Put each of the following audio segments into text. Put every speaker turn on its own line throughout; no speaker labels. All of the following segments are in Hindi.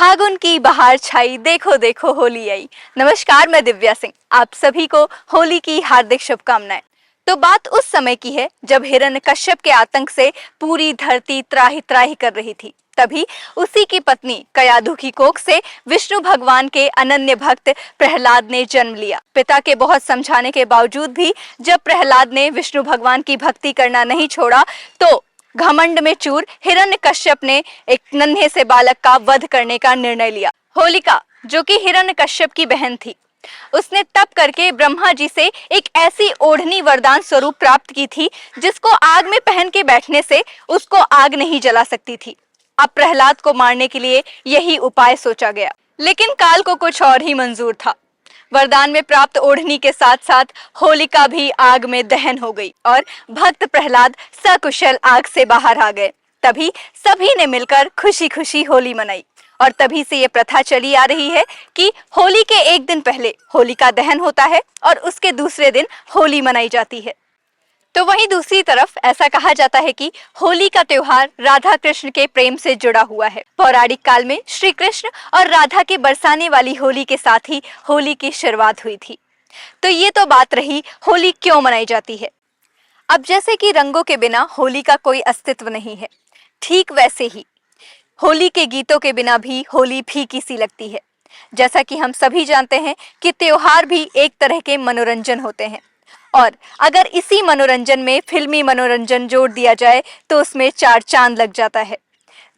फागुन की बहार छाई, देखो देखो होली आई। नमस्कार, मैं दिव्या सिंह। आप सभी को होली की हार्दिक शुभकामनाएं। तो बात उस समय की है जब हिरण्यकश्यप के आतंक से पूरी धरती त्राही त्राही कर रही थी। तभी उसी की पत्नी कयाधु की कोख से विष्णु भगवान के अनन्य भक्त प्रहलाद ने जन्म लिया। पिता के बहुत समझाने के बावजूद भी जब प्रहलाद ने विष्णु भगवान की भक्ति करना नहीं छोड़ा तो घमंड में चूर हिरण्यकश्यप ने एक नन्हे से बालक का वध करने का निर्णय लिया। होलिका, जो कि हिरण्यकश्यप की बहन थी, उसने तप करके ब्रह्मा जी से एक ऐसी ओढ़नी वरदान स्वरूप प्राप्त की थी जिसको आग में पहन के बैठने से उसको आग नहीं जला सकती थी। अब प्रहलाद को मारने के लिए यही उपाय सोचा गया, लेकिन काल को कुछ और ही मंजूर था। वरदान में प्राप्त ओढ़नी के साथ साथ होलिका भी आग में दहन हो गई और भक्त प्रहलाद सकुशल आग से बाहर आ गए। तभी सभी ने मिलकर खुशी खुशी होली मनाई और तभी से ये प्रथा चली आ रही है कि होली के एक दिन पहले होलिका दहन होता है और उसके दूसरे दिन होली मनाई जाती है। तो वहीं दूसरी तरफ ऐसा कहा जाता है कि होली का त्योहार राधा कृष्ण के प्रेम से जुड़ा हुआ है। पौराणिक काल में श्री कृष्ण और राधा के बरसाने वाली होली के साथ ही होली की शुरुआत हुई थी। तो ये तो बात रही होली क्यों मनाई जाती है। अब जैसे कि रंगों के बिना होली का कोई अस्तित्व नहीं है, ठीक वैसे ही होली के गीतों के बिना भी होली फीकी सी लगती है। जैसा कि हम सभी जानते हैं कि त्योहार भी एक तरह के मनोरंजन होते हैं और अगर इसी मनोरंजन में फिल्मी मनोरंजन जोड़ दिया जाए तो उसमें चार चांद लग जाता है।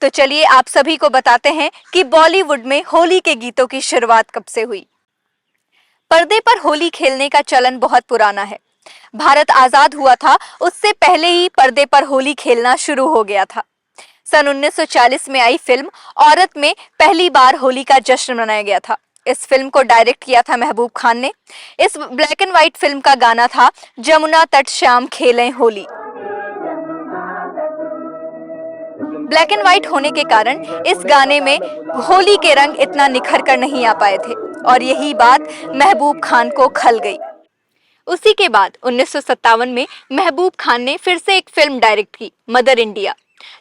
तो चलिए आप सभी को बताते हैं कि बॉलीवुड में होली के गीतों की शुरुआत कब से हुई। पर्दे पर होली खेलने का चलन बहुत पुराना है। भारत आजाद हुआ था उससे पहले ही पर्दे पर होली खेलना शुरू हो गया था। सन 1940 में आई फिल्म औरत में पहली बार होली का जश्न मनाया गया था। इस फिल्म को डायरेक्ट किया था महबूब खान ने। इस ब्लैक एंड व्हाइट फिल्म का गाना था जमुना तट श्याम खेलें होली। ब्लैक एंड व्हाइट होने के कारण इस गाने में होली के रंग इतना निखर कर नहीं आ पाए थे और यही बात महबूब खान को खल गई। उसी के बाद 1957 में महबूब खान ने फिर से एक फिल्म डायरेक्ट की, मदर इंडिया,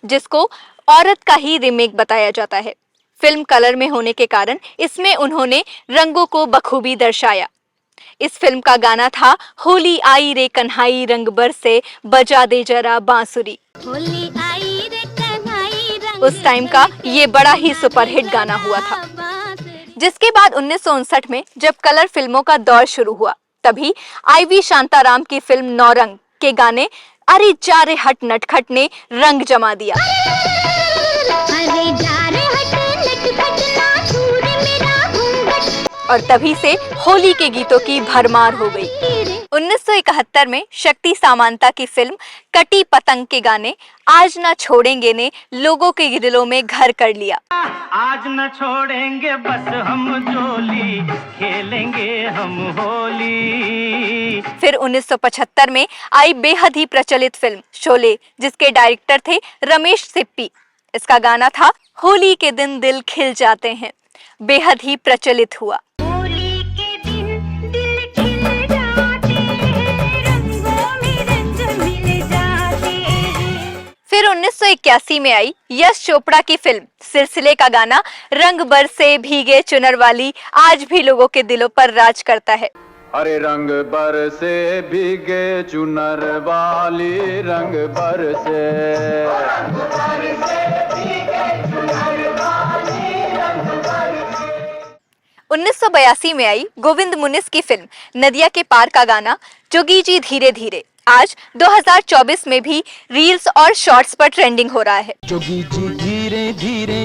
जिसको औरत का ही रीमेक बताया जाता है। फिल्म कलर में होने के कारण इसमें उन्होंने रंगों को बखूबी दर्शाया। इस फिल्म का गाना था होली आई रे कन्हाई रंग बरसे बजा दे जरा बांसुरी। होली आई रे कन्हाई रंग उस टाइम का ये बड़ा ही सुपरहिट गाना हुआ था। जिसके बाद 1959 में जब कलर फिल्मों का दौर शुरू हुआ तभी IV शांताराम की फिल्म नौरंग के गाने अरे जा रे हट नटखट ने रंग जमा दिया। अरे जा रे हट नटखट ना छू रे मेरा घूंघट, और तभी से होली के गीतों की भरमार हो गई। 1971 में शक्ति सामंता की फिल्म कटी पतंग के गाने आज न छोड़ेंगे ने लोगों के दिलों में घर कर लिया।
आज न छोड़ेंगे बस हम जोली खेलेंगे हम होली।
फिर 1975 में आई बेहद ही प्रचलित फिल्म शोले, जिसके डायरेक्टर थे रमेश सिप्पी। इसका गाना था होली के दिन दिल खिल जाते हैं, बेहद ही प्रचलित हुआ। होली के दिन दिल खिल जाते हैं, रंगों में रंग मिल जाते हैं। फिर 1981 में आई यश चोपड़ा की फिल्म सिलसिले का गाना रंग बरसे भीगे चुनर वाली आज भी लोगों के दिलों पर राज करता है।
अरे रंग बरसे भीगे चुनर वाली रंग बरसे
1982 में आई गोविंद मुनिस की फिल्म नदिया के पार का गाना जोगी जी धीरे धीरे आज 2024 में भी रील्स और शॉर्ट्स पर ट्रेंडिंग हो रहा है।
जोगी जी धीरे धीरे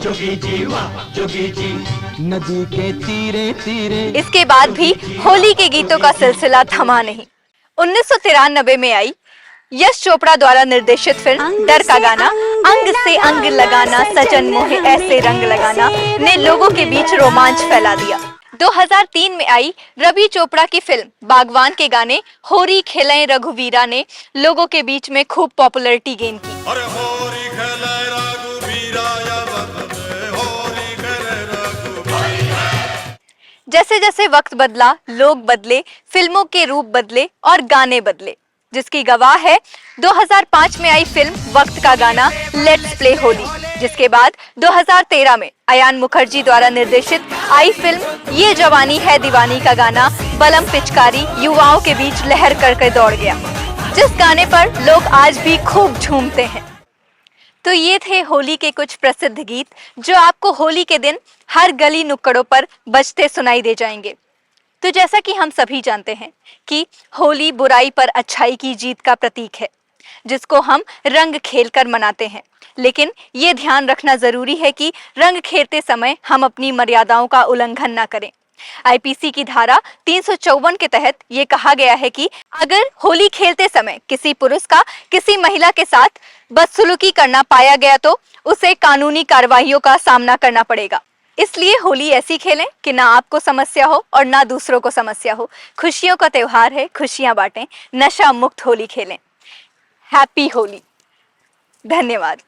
जोगी जी वाह जोगी जी
नदी के तीरे तीरे।
इसके बाद भी होली के गीतों का सिलसिला थमा नहीं। 1993 में आई यश चोपड़ा द्वारा निर्देशित फिल्म डर का गाना अंग से अंग लगाना सजन मोहे ऐसे रंग लगाना ने लोगों के बीच रोमांच फैला दिया। 2003 में आई रवि चोपड़ा की फिल्म बागवान के गाने होरी खेलें रघुवीरा ने लोगों के बीच में खूब पॉपुलैरिटी गेन की। जैसे जैसे वक्त बदला, लोग बदले, फिल्मों के रूप बदले और गाने बदले, जिसकी गवाह है 2005 में आई फिल्म वक्त का गाना लेट्स प्ले होली, जिसके बाद 2013 में अयान मुखर्जी द्वारा निर्देशित आई फिल्म ये जवानी है दीवानी का गाना बलम पिचकारी युवाओं के बीच लहर करके दौड़ गया, जिस गाने पर लोग आज भी खूब झूमते हैं। तो ये थे होली के कुछ प्रसिद्ध गीत जो आपको होली के दिन हर गली नुक्कड़ों पर बजते सुनाई दे जाएंगे। तो जैसा कि हम सभी जानते हैं कि होली बुराई पर अच्छाई की जीत का प्रतीक है, जिसको हम रंग खेलकर मनाते हैं। लेकिन ये ध्यान रखना जरूरी है कि रंग खेलते समय हम अपनी मर्यादाओं का उल्लंघन ना करें। आईपीसी की धारा 354 के तहत ये कहा गया है कि अगर होली खेलते समय किसी पुरुष का किसी महिला के साथ बदसलूकी करना पाया गया तो उसे कानूनी कार्रवाइयों का सामना करना पड़ेगा। इसलिए होली ऐसी खेलें कि ना आपको समस्या हो और ना दूसरों को समस्या हो। खुशियों का त्योहार है, खुशियां बांटें, नशा मुक्त होली खेलें। हैप्पी होली। धन्यवाद।